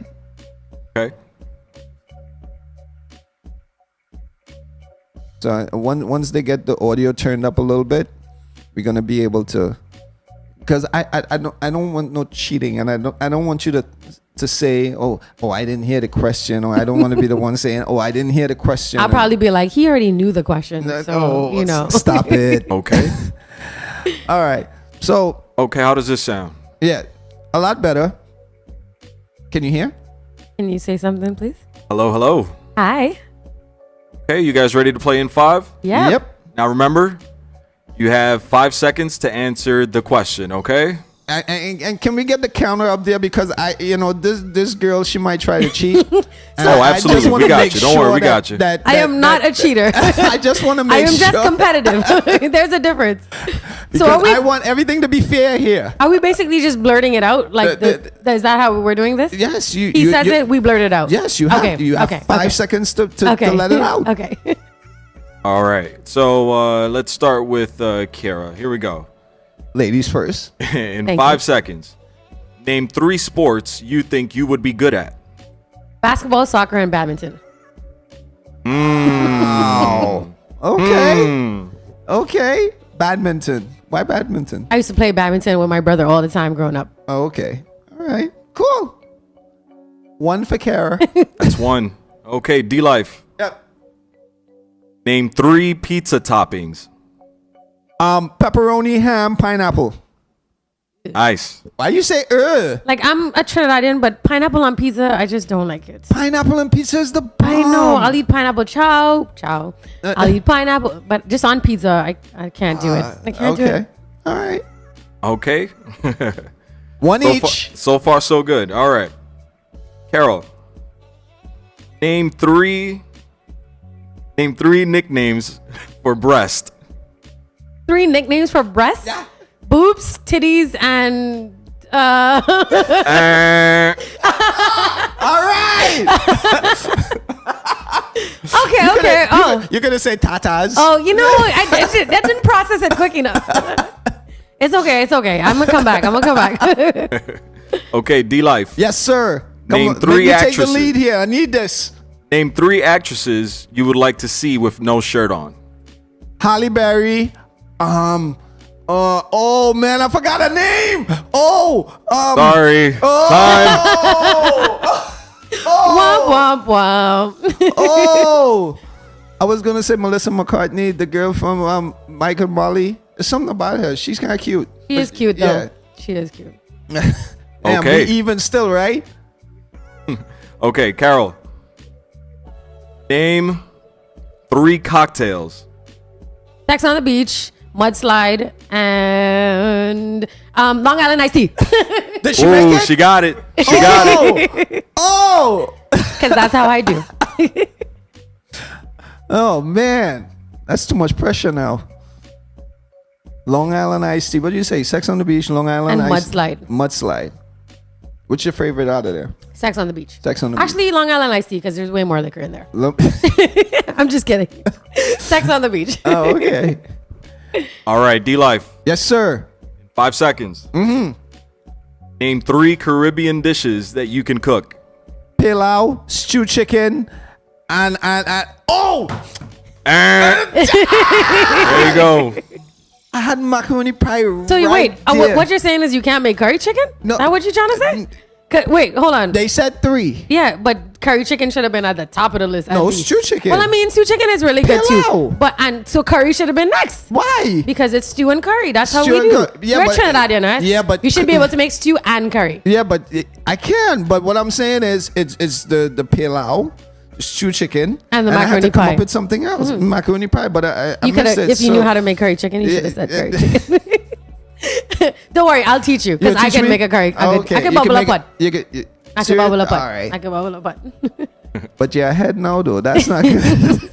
Speaker 5: Okay.
Speaker 1: So once they get the audio turned up a little bit, we're gonna be able to. Because I don't want no cheating, and I don't want you to say, oh I didn't hear the question, or I don't want to be the one saying, oh, I didn't hear the question.
Speaker 4: I'll probably be like, he already knew the question, so
Speaker 1: Stop it.
Speaker 5: Okay.
Speaker 1: All right. So
Speaker 5: Okay, how does this sound?
Speaker 1: yeah, a lot better. Can you hear?
Speaker 4: Can you say something, please?
Speaker 5: Hello.
Speaker 4: Hi.
Speaker 5: Okay, you guys ready to play in 5?
Speaker 4: Yeah.
Speaker 1: Yep.
Speaker 5: Now remember, you have 5 seconds to answer the question, okay?
Speaker 1: And can we get the counter up there, because this girl, she might try to cheat. And
Speaker 5: Oh, absolutely.
Speaker 1: I just wanna
Speaker 5: We got
Speaker 1: make
Speaker 5: you. Don't worry, we
Speaker 1: that-
Speaker 5: got you.
Speaker 4: I am not a cheater.
Speaker 1: I just want to
Speaker 4: I
Speaker 1: make
Speaker 4: am
Speaker 1: sure.
Speaker 4: just competitive. There's a difference.
Speaker 1: Because
Speaker 4: So
Speaker 1: I want everything to be fair here.
Speaker 4: are we basically just blurting it out? Like, is that how we're doing this?
Speaker 1: Yes,
Speaker 4: He says it, we blurt it out.
Speaker 1: Yes, you have.
Speaker 4: Okay,
Speaker 1: You have
Speaker 4: okay,
Speaker 1: 5
Speaker 4: okay.
Speaker 1: seconds to
Speaker 4: Okay.
Speaker 1: let it out.
Speaker 4: Okay.
Speaker 5: All right. So let's start with Kerra. Here we go.
Speaker 1: Ladies first.
Speaker 5: In
Speaker 4: Thank
Speaker 5: 5
Speaker 4: you.
Speaker 5: seconds, name 3 sports you think you would be good at.
Speaker 4: Basketball, soccer, and badminton.
Speaker 1: Wow. Okay. Okay. Badminton. Why badminton?
Speaker 4: I used to play badminton with my brother all the time growing up.
Speaker 1: Oh, okay. All right. Cool. 1 for Kerra.
Speaker 5: That's 1. Okay, D-Life.
Speaker 1: Yep.
Speaker 5: Name 3 pizza toppings.
Speaker 1: Pepperoni, ham, pineapple.
Speaker 5: Nice.
Speaker 1: Why you say
Speaker 4: Like, I'm a Trinidadian, but pineapple on pizza, I just don't like it.
Speaker 1: Pineapple and pizza is the bomb.
Speaker 4: I know. I'll eat pineapple chow. I'll eat pineapple, but just on pizza, I can't do it. I can't do
Speaker 1: okay.
Speaker 4: it.
Speaker 1: All right.
Speaker 5: Okay.
Speaker 1: 1
Speaker 5: So
Speaker 1: each.
Speaker 5: so far, so good. All right. Carol, name 3 nicknames for breast.
Speaker 4: 3 nicknames for breasts?
Speaker 1: Yeah.
Speaker 4: Boobs, titties, and
Speaker 5: Uh,
Speaker 1: All right.
Speaker 4: okay. Oh,
Speaker 1: You're gonna say tatas.
Speaker 4: you know, I didn't process it quick enough. It's okay. I'm gonna come back.
Speaker 5: okay, D-Life.
Speaker 1: Yes, sir.
Speaker 5: Name
Speaker 1: Let
Speaker 5: 3
Speaker 1: me take the
Speaker 5: actresses.
Speaker 1: lead here. I need this.
Speaker 5: Name 3 actresses you would like to see with no shirt on.
Speaker 1: Halle Berry. Oh man, I forgot her name.
Speaker 5: Sorry.
Speaker 1: Oh.
Speaker 4: Womp womp.
Speaker 1: Oh. I was gonna say Melissa McCartney, the girl from Mike and Molly. There's something about her. She's kind of cute.
Speaker 4: She is cute though. She is cute.
Speaker 1: Damn,
Speaker 5: Okay.
Speaker 1: we even still, right?
Speaker 5: Okay, Carol. Name 3 cocktails.
Speaker 4: Sex on the Beach, Mudslide, and Long Island Iced Tea.
Speaker 1: Did she make
Speaker 5: Ooh,
Speaker 1: it?
Speaker 5: she got it. She got it.
Speaker 1: Oh!
Speaker 4: Because that's how I do.
Speaker 1: Oh, man. That's too much pressure now. Long Island Iced Tea. What do you say? Sex on the Beach, Long Island
Speaker 4: And
Speaker 1: Iced
Speaker 4: Mudslide.
Speaker 1: Mudslide. What's your favorite out of there?
Speaker 4: Sex on the Beach.
Speaker 1: Sex on the Beach.
Speaker 4: Actually, Long Island Iced Tea because there's way more liquor in there.
Speaker 1: Look-
Speaker 4: I'm just kidding. Sex on the Beach.
Speaker 1: Oh, okay.
Speaker 5: All right, D-Life.
Speaker 1: Yes, sir.
Speaker 5: 5 seconds. Name 3 Caribbean dishes that you can cook.
Speaker 1: Pilau, stew chicken, and oh!
Speaker 5: And there you go.
Speaker 1: I had macaroni pie.
Speaker 4: So you
Speaker 1: right
Speaker 4: wait.
Speaker 1: there.
Speaker 4: What you're saying is you can't make curry chicken?
Speaker 1: No.
Speaker 4: Is that what you're trying to say? Wait, hold on.
Speaker 1: They said 3.
Speaker 4: Yeah, but curry chicken should have been at the top of the list. at
Speaker 1: No,
Speaker 4: least.
Speaker 1: stew chicken.
Speaker 4: Well, I mean, stew chicken is really good
Speaker 1: Pilau.
Speaker 4: too. So curry should have been next.
Speaker 1: Why?
Speaker 4: Because it's stew and curry. That's how
Speaker 1: Stew
Speaker 4: we
Speaker 1: and
Speaker 4: do.
Speaker 1: curry. Yeah,
Speaker 4: You're
Speaker 1: but-
Speaker 4: Trinidadian, right?
Speaker 1: yeah, but-
Speaker 4: you should be able to make stew and curry.
Speaker 1: Yeah, but I can. But what I'm saying is, it's the pilau, stew chicken,
Speaker 4: And the
Speaker 1: I had
Speaker 4: macaroni
Speaker 1: to come
Speaker 4: pie.
Speaker 1: up with something else, macaroni pie. But I
Speaker 4: You could
Speaker 1: missed
Speaker 4: have,
Speaker 1: it.
Speaker 4: if you
Speaker 1: so-
Speaker 4: knew how to make curry chicken, you should have said curry chicken. Don't worry, I'll teach you because
Speaker 1: You'll
Speaker 4: I
Speaker 1: teach
Speaker 4: can
Speaker 1: me?
Speaker 4: make a curry.
Speaker 1: Oh,
Speaker 4: I can
Speaker 1: you
Speaker 4: bubble
Speaker 1: make
Speaker 4: up pot.
Speaker 1: You can.
Speaker 4: I can
Speaker 1: serious?
Speaker 4: bubble up pot.
Speaker 1: All right.
Speaker 4: I can bubble up pot.
Speaker 1: But you're ahead now, though. That's not good.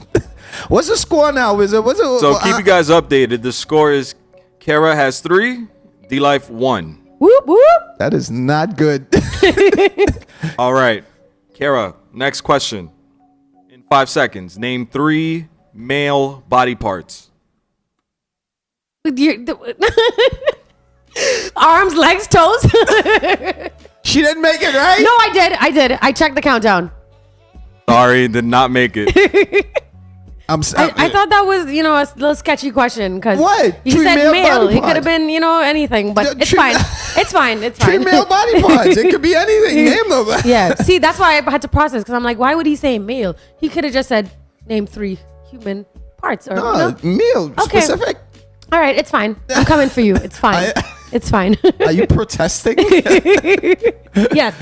Speaker 1: What's the score now, Wizard? What's it?
Speaker 5: So keep you guys updated. The score is Kerra has 3, D-Life 1.
Speaker 4: Whoop whoop.
Speaker 1: That is not good.
Speaker 5: All right, Kerra, next question. In 5 seconds, name 3 male body parts.
Speaker 4: Arms, legs, toes.
Speaker 1: She didn't make it, right?
Speaker 4: No, I did. I checked the countdown.
Speaker 5: Sorry, did not make it.
Speaker 4: I thought that was, a little sketchy question because
Speaker 1: What?
Speaker 4: you
Speaker 1: Three
Speaker 4: said
Speaker 1: male
Speaker 4: male.
Speaker 1: body
Speaker 4: It could have
Speaker 1: parts.
Speaker 4: been, anything, but
Speaker 1: Yeah,
Speaker 4: it's
Speaker 1: three-
Speaker 4: fine. It's fine. It's
Speaker 1: 3
Speaker 4: fine.
Speaker 1: male body parts. It could be anything. Name them.
Speaker 4: Yeah. See, that's why I had to process because I'm like, why would he say male? He could have just said name 3 human parts or
Speaker 1: No, meal
Speaker 4: Okay.
Speaker 1: specific.
Speaker 4: All right, it's fine. I'm coming for you. It's fine. It's fine.
Speaker 1: Are you protesting?
Speaker 4: Yes.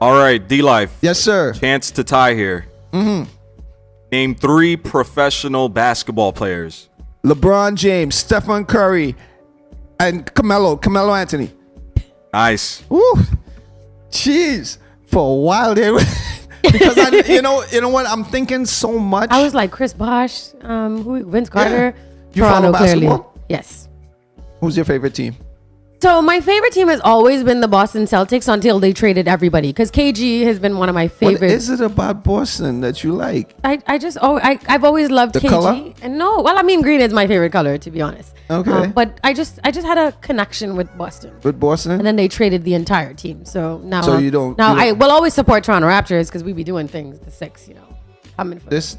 Speaker 5: All right, D-Life.
Speaker 1: Yes, sir.
Speaker 5: Chance to tie here. Name 3 professional basketball players.
Speaker 1: LeBron James, Stephen Curry, and Carmelo Anthony.
Speaker 5: Nice.
Speaker 1: Woo. Jeez. For a while there. Because you know what? I'm thinking so much.
Speaker 4: I was like Chris Bosh, Vince Carter,
Speaker 1: You follow basketball?
Speaker 4: Yes.
Speaker 1: Who's your favorite team?
Speaker 4: So my favorite team has always been the Boston Celtics until they traded everybody because KG has been one of my
Speaker 1: What
Speaker 4: favorites.
Speaker 1: is it about Boston that you like?
Speaker 4: I've always loved
Speaker 1: The
Speaker 4: KG.
Speaker 1: color?
Speaker 4: And green is my favorite color to be honest.
Speaker 1: Okay.
Speaker 4: But I just had a connection with Boston.
Speaker 1: With Boston?
Speaker 4: And then they traded the entire team. So now
Speaker 1: So you don't-
Speaker 4: Now
Speaker 1: you
Speaker 4: I
Speaker 1: don't-
Speaker 4: will always support Toronto Raptors because we be doing things the 6, coming for
Speaker 1: This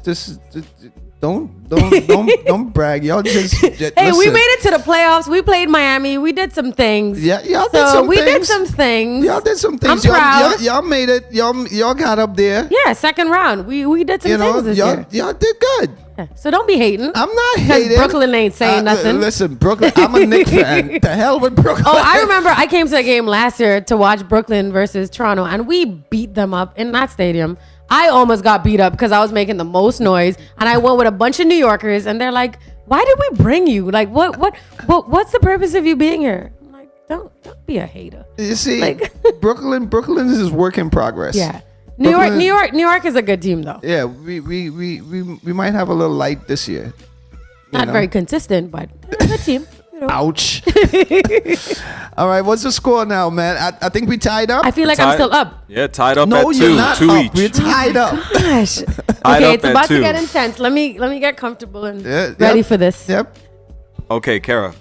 Speaker 1: don't brag. Y'all just
Speaker 4: Hey, we
Speaker 1: listen.
Speaker 4: made it to the playoffs. We played Miami. We did some things.
Speaker 1: Yeah, y'all did
Speaker 4: So
Speaker 1: some
Speaker 4: we did
Speaker 1: things.
Speaker 4: some things.
Speaker 1: Y'all did some things.
Speaker 4: I'm proud.
Speaker 1: Y'all made it. Y'all got up there.
Speaker 4: Yeah, second round. We did some
Speaker 1: You know,
Speaker 4: things this
Speaker 1: y'all
Speaker 4: year.
Speaker 1: did good.
Speaker 4: Yeah. So don't be hating.
Speaker 1: I'm not
Speaker 4: 'Cause
Speaker 1: hating.
Speaker 4: Brooklyn ain't saying nothing.
Speaker 1: Listen, Brooklyn. I'm a Knicks fan. To hell with Brooklyn.
Speaker 4: Oh, I remember I came to a game last year to watch Brooklyn versus Toronto, and we beat them up in that stadium. I almost got beat up because I was making the most noise, and I went with a bunch of New Yorkers, and they're like, "Why did we bring you? Like, what's the purpose of you being here?" I'm like, don't be a hater.
Speaker 1: You see,
Speaker 4: Like-
Speaker 1: Brooklyn is work in progress.
Speaker 4: Yeah,
Speaker 1: Brooklyn-
Speaker 4: New York is a good team though.
Speaker 1: Yeah, we might have a little light this year.
Speaker 4: Not
Speaker 1: know.
Speaker 4: very consistent, but they're a good team.
Speaker 1: Ouch. All right, what's the score now, man? I think we tied up.
Speaker 4: I feel like I'm still up.
Speaker 5: Yeah, tied up
Speaker 1: No,
Speaker 5: at
Speaker 1: you're
Speaker 5: 2.
Speaker 1: not
Speaker 5: 2
Speaker 1: up.
Speaker 5: each.
Speaker 1: We're tied up.
Speaker 4: Gosh.
Speaker 5: Tied
Speaker 4: Okay,
Speaker 5: up
Speaker 4: it's
Speaker 5: at
Speaker 4: about
Speaker 5: 2.
Speaker 4: to get intense. Let me get comfortable and
Speaker 1: Yeah,
Speaker 4: ready
Speaker 1: yep,
Speaker 4: for this.
Speaker 1: Yep.
Speaker 5: Okay, Kerra.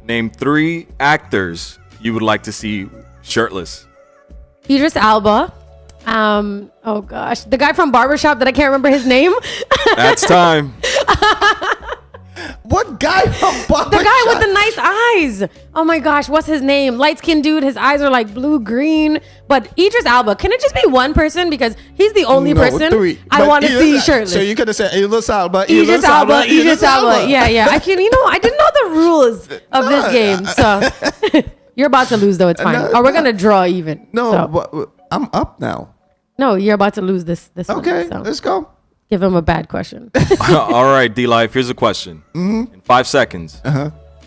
Speaker 5: Name 3 actors you would like to see shirtless.
Speaker 4: Idris Alba. Oh gosh, the guy from Barbershop that I can't remember his name.
Speaker 1: What? What guy from Barbershop?
Speaker 4: The guy with the nice eyes. Oh my gosh, what's his name? Light skinned dude. His eyes are like blue green. But Idris Elba. Can it just be one person because he's the only person
Speaker 1: three.
Speaker 4: I
Speaker 1: But
Speaker 4: want to see shirtless.
Speaker 1: So you could have said Idris Elba,
Speaker 4: Idris Elba. Yeah. I didn't know the rules of this game. So you're about to lose though. It's fine.
Speaker 1: No,
Speaker 4: Or we're gonna draw even.
Speaker 1: No,
Speaker 4: So-
Speaker 1: but I'm up now.
Speaker 4: No, you're about to lose this
Speaker 1: Okay,
Speaker 4: one. So
Speaker 1: let's go.
Speaker 4: give him a bad question.
Speaker 5: All right, D Life. Here's a question. In 5 seconds,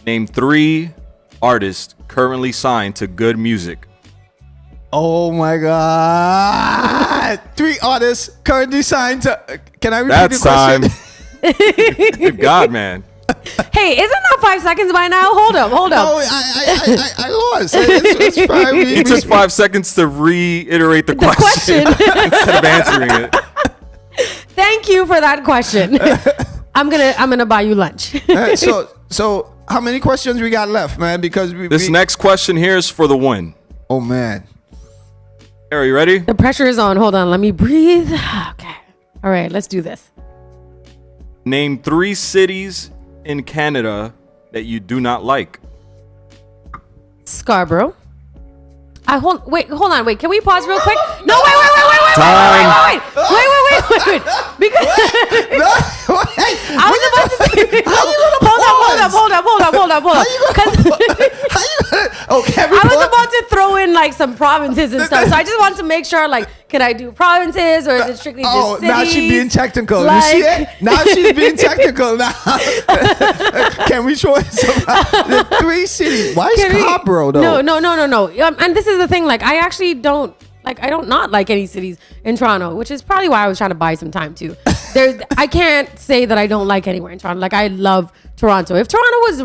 Speaker 5: name 3 artists currently signed to Good Music.
Speaker 1: Oh my God. 3 artists currently signed to. Can I repeat
Speaker 5: That's
Speaker 1: the
Speaker 5: time.
Speaker 1: question?
Speaker 5: Good God, man.
Speaker 4: Hey, isn't that 5 seconds by now? Hold up.
Speaker 1: No, I lost. It's fine.
Speaker 5: It took 5 seconds to reiterate the question instead of answering it.
Speaker 4: Thank you for that question. I'm gonna buy you lunch.
Speaker 1: So how many questions we got left, man? Because
Speaker 5: This next question here is for the win.
Speaker 1: Oh man.
Speaker 5: Are you ready?
Speaker 4: The pressure is on. Hold on. Let me breathe. Okay. All right. Let's do this.
Speaker 5: Name 3 cities in Canada that you do not like.
Speaker 4: Scarborough. Hold on. Wait. Can we pause real quick? No, wait.
Speaker 5: Time.
Speaker 4: Wait. Because I was about to say. Hold up.
Speaker 1: Okay.
Speaker 4: I was about to throw in like some provinces and stuff, so I just want to make sure, like, can I do provinces or is it strictly just cities?
Speaker 1: Now she's being technical.
Speaker 4: Like-
Speaker 1: You see it? Now she's being technical. Now, can we show some the 3 cities? Why is Scarborough though?
Speaker 4: No. And this is the thing. Like, I actually don't. Like, I don't not like any cities in Toronto, which is probably why I was trying to buy some time too. I can't say that I don't like anywhere in Toronto. Like, I love Toronto. If Toronto was,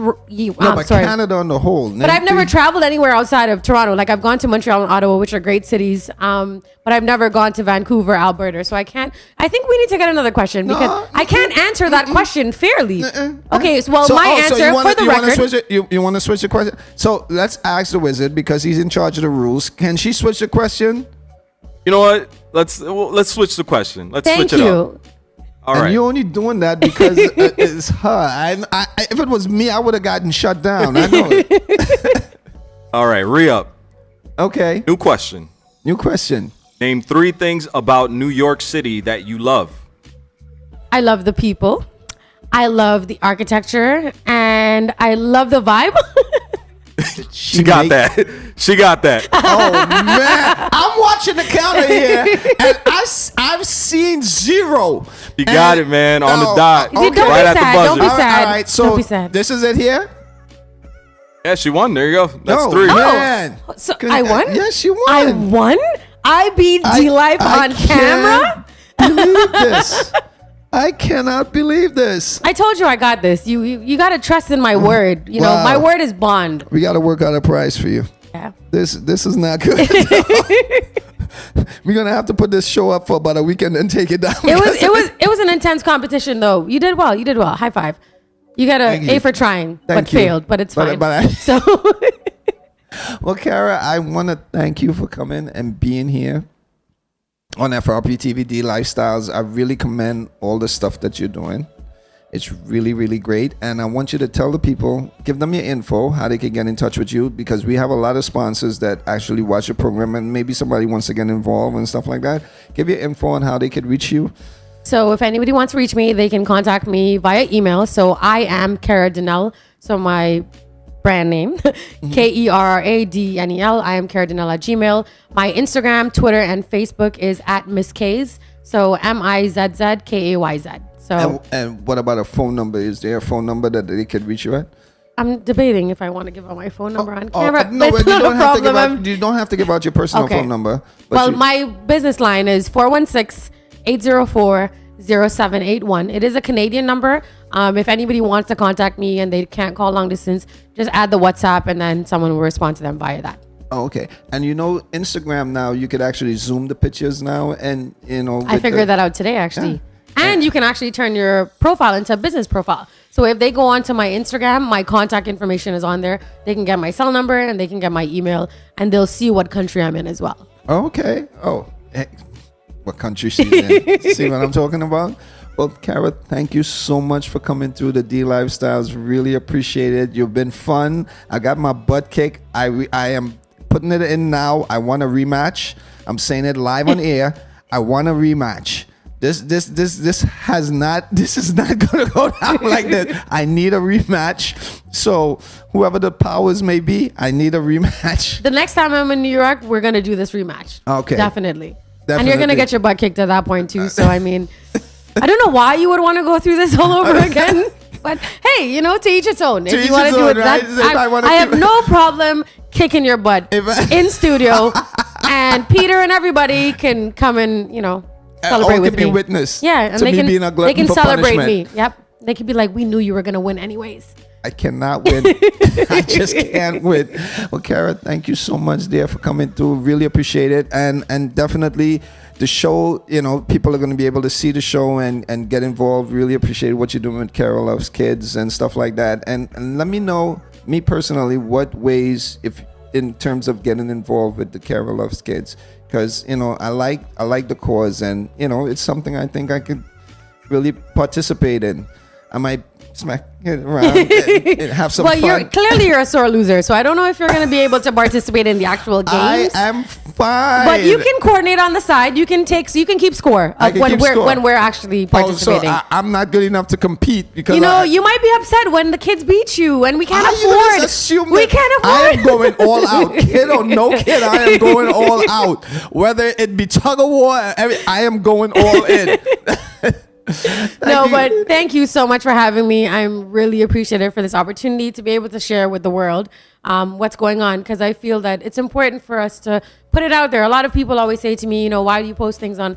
Speaker 1: But Canada on the whole.
Speaker 4: But I've never traveled anywhere outside of Toronto. Like, I've gone to Montreal and Ottawa, which are great cities. But I've never gone to Vancouver, Alberta. So I think we need to get another question because I can't answer that question fairly. Okay, so my answer for the record.
Speaker 1: You want to switch the question? So let's ask the wizard because he's in charge of the rules. Can she switch the question?
Speaker 5: You know what? Let's switch the question. Let's
Speaker 4: Thank
Speaker 5: switch it
Speaker 4: you.
Speaker 5: up. All
Speaker 1: And
Speaker 5: right.
Speaker 1: you're only doing that because it's her. If it was me, I would have gotten shut down. I know it.
Speaker 5: All right. Re-up.
Speaker 1: Okay.
Speaker 5: New question.
Speaker 1: New question.
Speaker 5: Name 3 things about New York City that you love.
Speaker 4: I love the people. I love the architecture. And I love the vibe.
Speaker 5: She got that.
Speaker 1: Oh man, I'm watching the counter here, and I've seen 0.
Speaker 5: You got it, man. On the dot.
Speaker 4: Don't be
Speaker 5: Right at the
Speaker 4: sad.
Speaker 5: buzzer.
Speaker 4: Don't be sad.
Speaker 1: All right, so
Speaker 4: Don't be sad.
Speaker 1: this is it here.
Speaker 5: Yeah, she won. There you go. That's
Speaker 1: No,
Speaker 5: 3.
Speaker 1: man.
Speaker 4: So I won?
Speaker 1: Yes, you won.
Speaker 4: I won? I beat D-Life
Speaker 1: I
Speaker 4: on camera?
Speaker 1: can't believe this. I cannot believe this.
Speaker 4: I told you I got this. You got to trust in my word. You know,
Speaker 1: Wow.
Speaker 4: my word is bond.
Speaker 1: We got to work out a price for you.
Speaker 4: Yeah.
Speaker 1: This is not good. We're gonna have to put this show up for about a weekend and take it down.
Speaker 4: It was an intense competition though. You did well. High five. You got
Speaker 1: Thank
Speaker 4: A
Speaker 1: you.
Speaker 4: for trying,
Speaker 1: Thank
Speaker 4: but
Speaker 1: you.
Speaker 4: failed. But it's fine.
Speaker 1: But
Speaker 4: So
Speaker 1: Well, Kerra, I want to thank you for coming and being here on FRPTV Lifestyles. I really commend all the stuff that you're doing. It's really, really great. And I want you to tell the people, give them your info, how they can get in touch with you, because we have a lot of sponsors that actually watch the program and maybe somebody wants to get involved and stuff like that. Give your info on how they could reach you.
Speaker 4: So if anybody wants to reach me, they can contact me via email. So I am Kerra Denel. So my brand name, KERRADNEL. I am Kerra Denel at Gmail. My Instagram, Twitter, and Facebook is at Miss K's. So MIZZKAYZ. So
Speaker 1: And what about a phone number? Is there a phone number that they could reach you at?
Speaker 4: I'm debating if I want to give out my phone number on camera.
Speaker 1: No,
Speaker 4: It's
Speaker 1: but you
Speaker 4: not a
Speaker 1: don't have to give
Speaker 4: problem.
Speaker 1: out. You don't have to give out your personal
Speaker 4: Okay.
Speaker 1: phone number. But
Speaker 4: Well, my business line is 416-804-0781. It is a Canadian number. If anybody wants to contact me and they can't call long distance, just add the WhatsApp and then someone will respond to them via that.
Speaker 1: Oh, okay. And you know, Instagram now, you could actually zoom the pictures now, and you know.
Speaker 4: I figured that out today, actually.
Speaker 1: Yeah.
Speaker 4: And you can actually turn your profile into a business profile. So if they go onto my Instagram, my contact information is on there. They can get my cell number and they can get my email, and they'll see what country I'm in as well.
Speaker 1: Okay. Oh, heck, what country she's in? See what I'm talking about? Well, Kerra, thank you so much for coming through the D Lifestyles. Really appreciate it. You've been fun. I got my butt kicked. I am putting it in now. I want a rematch. I'm saying it live on air. I want a rematch. This is not gonna go down like this. I need a rematch. So whoever the powers may be, I need a rematch.
Speaker 4: The next time I'm in New York, we're gonna do this rematch.
Speaker 1: Okay.
Speaker 4: Definitely. And you're gonna get your butt kicked at that point too. So I mean, I don't know why you would want to go through this all over again. But hey, you know, to each its own. If you want to do it,
Speaker 1: right?
Speaker 4: I have no problem kicking your butt in studio, and Peter and everybody can come and celebrate
Speaker 1: all
Speaker 4: with
Speaker 1: can be
Speaker 4: me.
Speaker 1: witness.
Speaker 4: Yeah, and
Speaker 1: to
Speaker 4: they
Speaker 1: me
Speaker 4: can
Speaker 1: being a glutton
Speaker 4: they can
Speaker 1: for
Speaker 4: celebrate
Speaker 1: punishment.
Speaker 4: me. Yep, they could be like, we knew you were gonna win anyways.
Speaker 1: I cannot win. I just can't win. Well, Kerra, thank you so much, dear, for coming through. Really appreciate it, and definitely. The show, people are going to be able to see the show and get involved. Really appreciate what you're doing with Kerra Loves Kids and stuff like that. And let me know, me personally, what ways, if in terms of getting involved with the Kerra Loves Kids, because I like the cause, and it's something I think I could really participate in. I might smack it around and have some fun.
Speaker 4: Well, you're a sore loser, so I don't know if you're going to be able to participate in the actual games.
Speaker 1: I am fine.
Speaker 4: But you can coordinate on the side. You can keep score of when we're actually participating.
Speaker 1: So I'm not good enough to compete because
Speaker 4: you might be upset when the kids beat you, and we can't afford. We can't afford.
Speaker 1: I am going all out, kid or no kid. I am going all out. Whether it be tug of war, I am going all in.
Speaker 4: But thank you so much for having me. I'm really appreciative for this opportunity to be able to share with the world what's going on, because I feel that it's important for us to put it out there. A lot of people always say to me, why do you post things on